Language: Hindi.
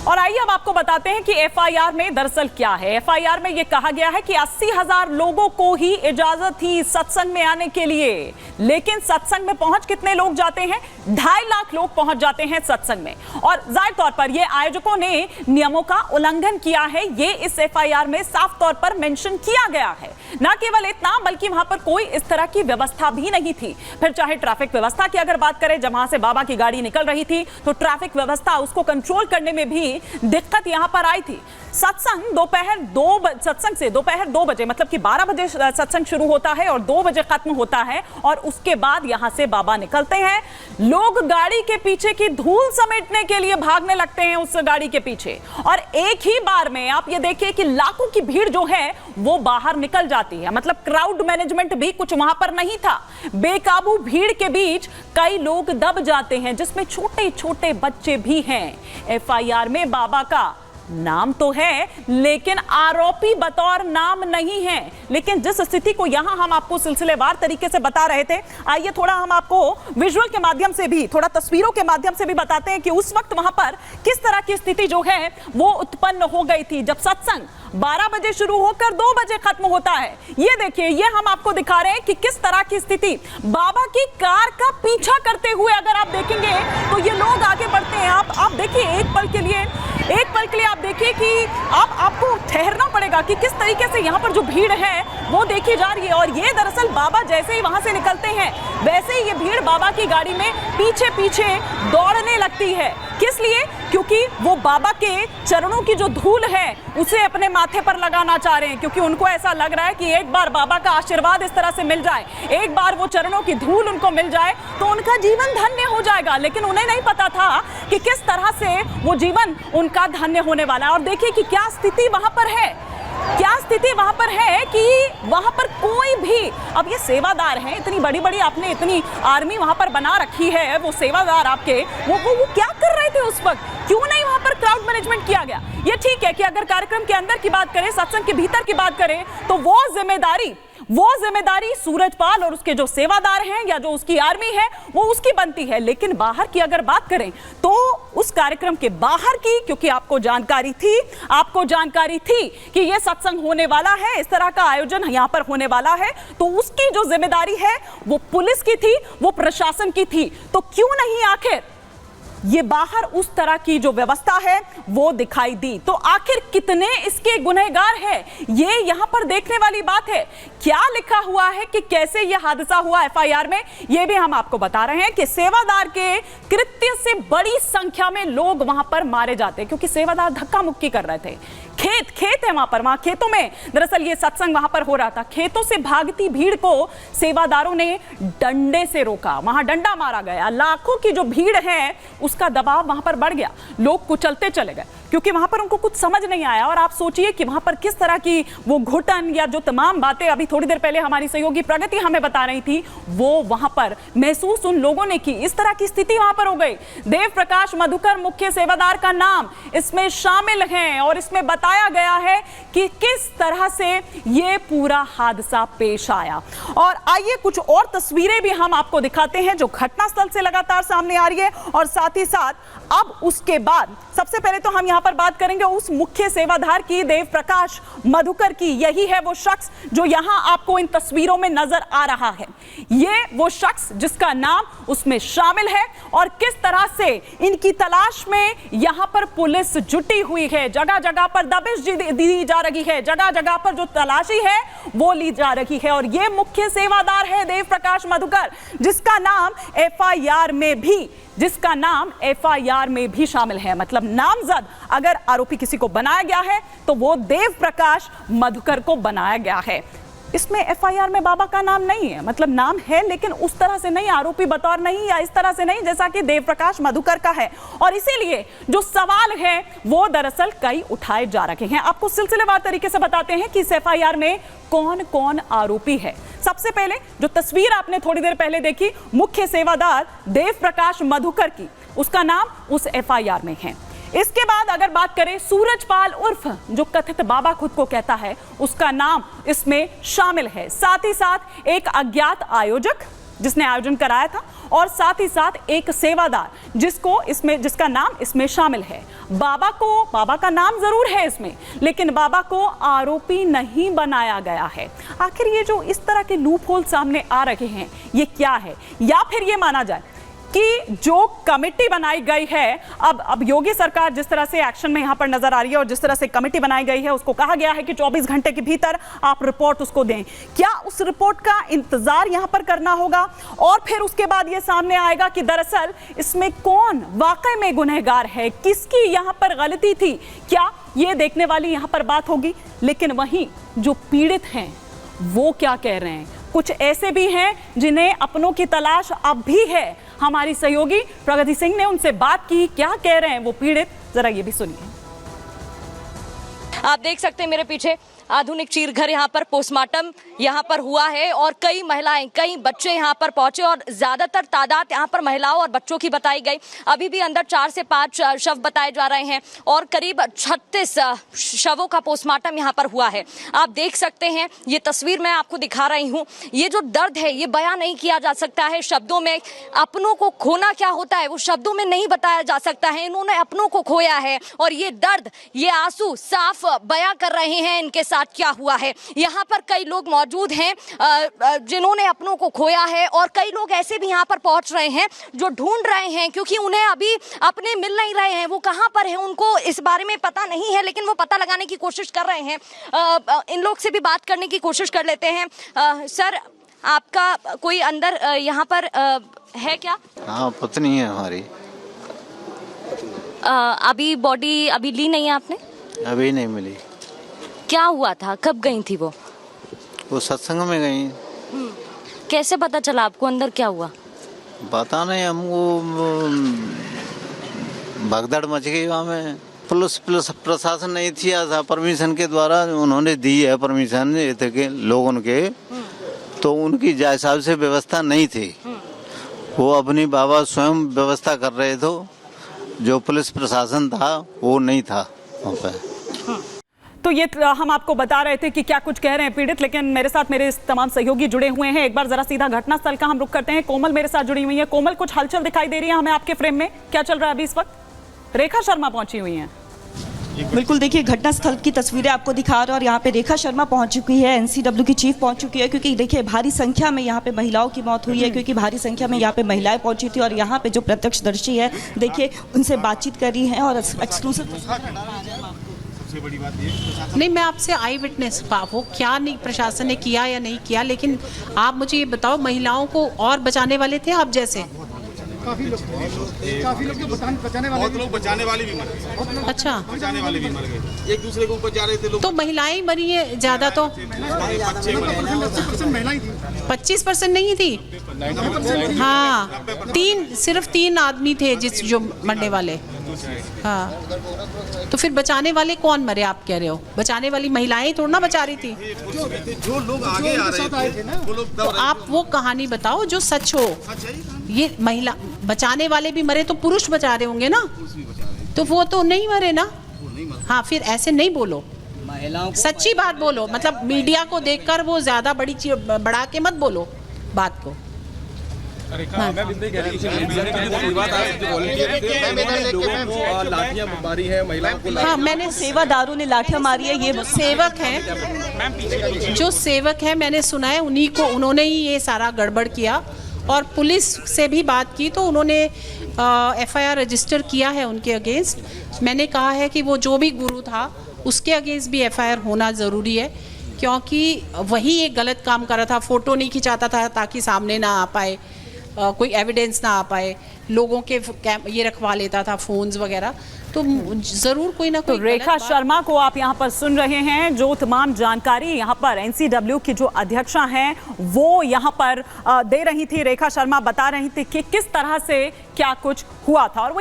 और आइए अब आपको बताते हैं कि एफआईआर में दरअसल क्या है। एफआईआर में यह कहा गया है कि 80,000 लोगों को ही इजाजत थी सत्संग में आने के लिए, लेकिन सत्संग में पहुंच कितने लोग जाते हैं? 2.5 लाख लोग पहुंच जाते हैं सत्संग में। और जाहिर तौर पर यह आयोजकों ने नियमों का उल्लंघन किया है, ये इस एफआईआर में साफ तौर पर मेंशन किया गया है। न केवल इतना, बल्कि वहां पर कोई इस तरह की व्यवस्था भी नहीं थी। फिर चाहे ट्रैफिक व्यवस्था की अगर बात करें, जब वहां से बाबा की गाड़ी निकल रही थी तो ट्रैफिक व्यवस्था उसको कंट्रोल करने में भी दिक्कत यहां पर आई थी। सत्संग से दोपहर 2 बजे, मतलब कि 12 बजे सत्संग शुरू होता है और 2 बजे खत्म होता है, और उसके बाद यहां से बाबा निकलते हैं। लोग गाड़ी के पीछे की धूल समेटने के लिए भागने लगते हैं उस गाड़ी के पीछे, और एक ही बार में आप ये देखिए कि लाखों की भीड़ जो है वो बाहर निकल जाती है। मतलब क्राउड मैनेजमेंट भी कुछ वहां पर नहीं था। बेकाबू भीड़ के बीच कई लोग दब जाते हैं, जिसमें छोटे छोटे बच्चे भी हैं। एफआईआर में बाबा का नाम तो है, लेकिन आरोपी बतौर नाम नहीं है। लेकिन जिस स्थिति को यहां हम आपको सिलसिलेवार तरीके से बता रहे थे, आइए थोड़ा हम आपको विजुअल के माध्यम से भी, थोड़ा तस्वीरों के माध्यम से भी बताते हैं कि उस वक्त वहां पर किस तरह की स्थिति जो है वो उत्पन्न हो गई थी। जब सत्संग 12 बजे शुरू होकर 2 बजे खत्म होता है, ये देखिए, ये हम आपको दिखा रहे हैं कि किस तरह की स्थिति। बाबा की कार का पीछा करते हुए अगर आप देखेंगे तो ये लोग आगे बढ़ते हैं। आप देखिए, एक पल के लिए आप देखिए कि आपको ठहरना पड़ेगा कि किस तरीके से यहाँ पर जो भीड़ है वो देखी जा रही है। और ये दरअसल बाबा जैसे ही वहां से निकलते हैं, वैसे ही ये भीड़ बाबा की गाड़ी में पीछे पीछे दौड़ने लगती है। किस लिए? क्योंकि वो बाबा के चरणों की जो धूल है उसे अपने माथे पर लगाना चाह रहे हैं, क्योंकि उनको ऐसा लग रहा है कि एक बार बाबा का आशीर्वाद इस तरह से मिल जाए, एक बार वो चरणों की धूल उनको मिल जाए तो उनका जीवन धन्य हो जाएगा। लेकिन उन्हें नहीं पता था कि किस तरह से वो जीवन उनका धन्य होने वाला है। और देखिए कि क्या स्थिति वहां पर है, कि वहां पर कोई भी, अब ये सेवादार हैं, इतनी बड़ी बड़ी आपने इतनी आर्मी वहां पर बना रखी है, वो सेवादार आपके वो क्या कर रहे थे उस वक्त? क्यों नहीं वहां पर क्राउड मैनेजमेंट किया गया? ये ठीक है कि अगर कार्यक्रम के अंदर की बात करें, सत्संग के भीतर की बात करें, तो वो जिम्मेदारी सूरजपाल और उसके जो सेवादार हैं या जो उसकी आर्मी है वो उसकी बनती है। लेकिन बाहर की अगर बात करें तो उस कार्यक्रम के बाहर की, क्योंकि आपको जानकारी थी कि ये सत्संग होने वाला है, इस तरह का आयोजन यहां पर होने वाला है, तो उसकी जो जिम्मेदारी है वो पुलिस की थी, वो प्रशासन की थी। तो क्यों नहीं आखिर ये बाहर उस तरह की जो व्यवस्था है वो दिखाई दी? तो आखिर कितने इसके गुनहगार हैं, ये यहां पर देखने वाली बात है। क्या लिखा हुआ है कि कैसे ये हादसा हुआ एफआईआर में, ये भी हम आपको बता रहे हैं कि सेवादार के कृत्य से बड़ी संख्या में लोग वहां पर मारे जाते हैं, क्योंकि सेवादार धक्का मुक्की कर रहे थे। खेत है वहां खेतों में दरअसल ये सत्संग वहां पर हो रहा था। खेतों से भागती भीड़ को सेवादारों ने डंडे से रोका, वहां डंडा मारा गया। लाखों की जो भीड़ है उसका दबाव वहां पर बढ़ गया, लोग कुचलते चले गए, क्योंकि वहां पर उनको कुछ समझ नहीं आया। और आप सोचिए कि वहां पर किस तरह की वो घुटन या जो तमाम बातें अभी थोड़ी देर पहले हमारी सहयोगी प्रगति हमें बता रही थी, वो वहां पर महसूस उन लोगों ने की। इस तरह की स्थिति वहां पर हो गई। देव प्रकाश मधुकर मुख्य सेवादार का नाम इसमें शामिल है, और इसमें बताया गया है कि किस तरह से ये पूरा हादसा पेश आया। और आइए कुछ और तस्वीरें भी हम आपको दिखाते हैं जो घटनास्थल से लगातार सामने आ रही है। और साथ ही साथ अब उसके बाद सबसे पहले तो हम यहां पर बात करेंगे उस मुख्य सेवाधार की, देव प्रकाश मधुकर की। यही है वो शख्स जो यहां आपको इन तस्वीरों में नजर आ रहा है। ये वो शख्स जिसका नाम उसमें शामिल है, और किस तरह से इनकी तलाश में यहां पर पुलिस जुटी हुई है। जगह जगह पर दबिश दी जा रही है, जगह जगह पर जो तलाशी है वो ली जा रही है। और ये मुख्य सेवादार है देव प्रकाश मधुकर, जिसका नाम एफआईआर में भी शामिल है। मतलब नामजद अगर आरोपी किसी को बनाया गया है तो वो देव प्रकाश मधुकर को बनाया गया है। इसमें एफआईआर में बाबा का नाम नहीं है, मतलब नाम है लेकिन उस तरह से नहीं, आरोपी बतौर नहीं, या इस तरह से नहीं जैसा कि देव प्रकाश मधुकर का है। और इसीलिए जो सवाल है वो दरअसल कई उठाए जा रहे हैं। आपको सिलसिलेवार तरीके से बताते हैं कि इस एफआईआर में कौन कौन आरोपी है। सबसे पहले जो तस्वीर आपने थोड़ी देर पहले देखी मुख्य सेवादार देव प्रकाश मधुकर की, उसका नाम उस एफआईआर में है। इसके बाद अगर बात करें सूरजपाल उर्फ जो कथित बाबा खुद को कहता है, उसका नाम इसमें शामिल है। साथ ही साथ एक अज्ञात आयोजक जिसने आयोजन कराया था, और साथ ही साथ एक सेवादार जिसका नाम इसमें शामिल है। बाबा का नाम जरूर है इसमें, लेकिन बाबा को आरोपी नहीं बनाया गया है। आखिर ये जो इस तरह के लूप होल सामने आ रहे हैं, ये क्या है? या फिर ये माना जाए कि जो कमेटी बनाई गई है, अब योगी सरकार जिस तरह से एक्शन में यहां पर नजर आ रही है और जिस तरह से कमेटी बनाई गई है, उसको कहा गया है कि 24 घंटे के भीतर आप रिपोर्ट उसको दें। क्या उस रिपोर्ट का इंतजार यहां पर करना होगा और फिर उसके बाद यह सामने आएगा कि दरअसल इसमें कौन वाकई में गुनहगार है, किसकी यहां पर गलती थी? क्या ये देखने वाली यहां पर बात होगी? लेकिन वहीं जो पीड़ित हैं वो क्या कह रहे हैं? कुछ ऐसे भी हैं जिन्हें अपनों की तलाश अब भी है। हमारी सहयोगी प्रगति सिंह ने उनसे बात की, क्या कह रहे हैं वो पीड़ित, जरा ये भी सुनिए। आप देख सकते हैं मेरे पीछे आधुनिक चीरघर यहाँ पर पोस्टमार्टम यहाँ पर हुआ है और कई महिलाएं, कई बच्चे यहाँ पर पहुंचे और ज्यादातर तादाद यहाँ पर महिलाओं और बच्चों की बताई गई। अभी भी अंदर 4 से 5 शव बताए जा रहे हैं और करीब 36 शवों का पोस्टमार्टम यहाँ पर हुआ है। आप देख सकते हैं, ये तस्वीर मैं आपको दिखा रही हूँ। ये जो दर्द है ये बयां नहीं किया जा सकता है शब्दों में। अपनों को खोना क्या होता है वो शब्दों में नहीं बताया जा सकता है। इन्होंने अपनों को खोया है और ये दर्द, ये आंसू साफ बयां कर रहे हैं इनके साथ क्या हुआ है। यहाँ पर कई लोग मौजूद हैं जिन्होंने अपनों को खोया है और कई लोग ऐसे भी यहाँ पर पहुंच रहे हैं जो ढूंढ रहे हैं, क्योंकि उन्हें अभी अपने मिल नहीं रहे हैं। वो कहाँ पर है उनको इस बारे में पता नहीं है, लेकिन वो पता लगाने की कोशिश कर रहे हैं। इन लोग से भी बात करने की कोशिश कर लेते हैं। सर, आपका कोई अंदर यहाँ पर है क्या? हाँ, पत्नी है हमारी। अभी बॉडी अभी ली नहीं है आपने? अभी नहीं मिली। क्या हुआ था, कब गई थी वो सत्संग में गई। कैसे पता चला आपको अंदर क्या हुआ? पता नहीं, हमको भगदड़ मच गई वहाँ में। पुलिस प्रशासन नहीं थी, था परमिशन के द्वारा उन्होंने दी है परमिशन के लोगों के, तो उनकी जायसाब से व्यवस्था नहीं थी। वो अपनी बाबा स्वयं व्यवस्था कर रहे थे, जो पुलिस प्रशासन था वो नहीं था वहाँ पे। तो ये हम आपको बता रहे थे कि क्या कुछ कह रहे हैं पीड़ित, लेकिन मेरे साथ मेरे तमाम सहयोगी जुड़े हुए हैं। एक बार जरा सीधा घटनास्थल का हम रुख करते हैं। कोमल मेरे साथ जुड़ी हुई है। कोमल, कुछ हलचल दिखाई दे रही है हमें आपके फ्रेम में, क्या चल रहा है अभी इस वक्त? रेखा शर्मा पहुंची हुई हैं। बिल्कुल, देखिए घटनास्थल की तस्वीरें आपको दिखा रहे हैं और यहाँ पे रेखा शर्मा पहुंच चुकी है, एनसीडब्ल्यू की चीफ पहुंच चुकी है, क्योंकि देखिए भारी संख्या में यहाँ पे महिलाओं की मौत हुई है, क्योंकि भारी संख्या में यहाँ पे महिलाएं पहुंची थी और यहाँ पे जो प्रत्यक्षदर्शी है, देखिए उनसे बातचीत करी है और एक्सक्लूसिव। बड़ी बात नहीं, मैं आपसे आई विटनेस वो क्या नहीं प्रशासन ने किया या नहीं किया, लेकिन आप मुझे ये बताओ, महिलाओं को और बचाने वाले थे आप जैसे? काफी लोग जो बचाने वाले, बहुत लोग बचाने वाले भी मर गए। अच्छा, बचाने वाले भी मर गए, एक दूसरे के ऊपर जा रहे थे लोग। तो महिलाएं मरी है ज्यादा? तो 25% महिलाएं थी, 25% नहीं थी। हाँ, सिर्फ 3 आदमी थे जो मरने वाले। हाँ, तो फिर बचाने वाले कौन मरे? आप कह रहे हो बचाने वाली महिलाएं थोड़ा ना बचा रही थी। जो लोग आगे आ रहे थे ना, वो लोग। तो आप वो कहानी बताओ जो सच हो। ये महिला बचाने वाले भी मरे तो पुरुष बचा रहे होंगे ना, तो वो तो नहीं मरे ना। हाँ, फिर ऐसे नहीं बोलो, सच्ची बात बोलो। मतलब मीडिया को देखकर वो ज्यादा बढ़ा के मत बोलो बात को। हाँ, मैंने सेवादारों ने लाठियां मारी है, ये सेवक हैं, जो सेवक हैं मैंने सुना है उन्हीं को, उन्होंने ही ये सारा गड़बड़ किया। और पुलिस से भी बात की तो उन्होंने एफआईआर रजिस्टर किया है उनके अगेंस्ट। मैंने कहा है कि वो जो भी गुरु था उसके अगेंस्ट भी एफआईआर होना ज़रूरी है, क्योंकि वही एक गलत काम कर रहा था। फ़ोटो नहीं खिंचाता था ताकि सामने ना आ पाए, कोई एविडेंस ना आ पाए, लोगों के ये रखवा लेता था फ़ोन्स वगैरह। तो जरूर कोई ना कोई। तो रेखा शर्मा को आप यहाँ पर सुन रहे हैं, जो तमाम जानकारी यहाँ पर एनसीडब्ल्यू की जो अध्यक्षा हैं वो यहाँ पर दे रही थी। रेखा शर्मा बता रही थी कि किस तरह से क्या कुछ हुआ था और वो